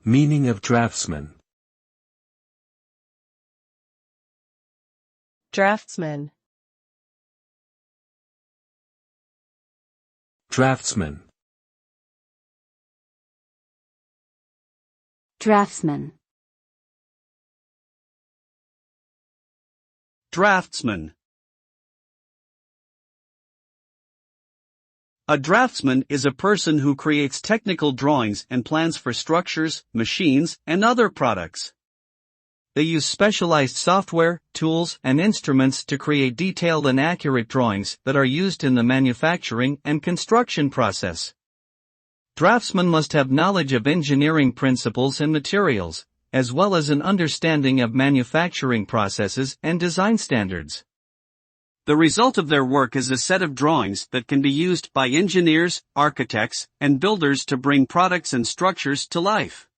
Meaning of draftsman. Draftsman. Draftsman. Draftsman. Draftsman. A draftsman is a person who creates technical drawings and plans for structures, machines, and other products. They use specialized software, tools, and instruments to create detailed and accurate drawings that are used in the manufacturing and construction process. Draftsmen must have knowledge of engineering principles and materials, as well as an understanding of manufacturing processes and design standards. The result of their work is a set of drawings that can be used by engineers, architects, and builders to bring products and structures to life.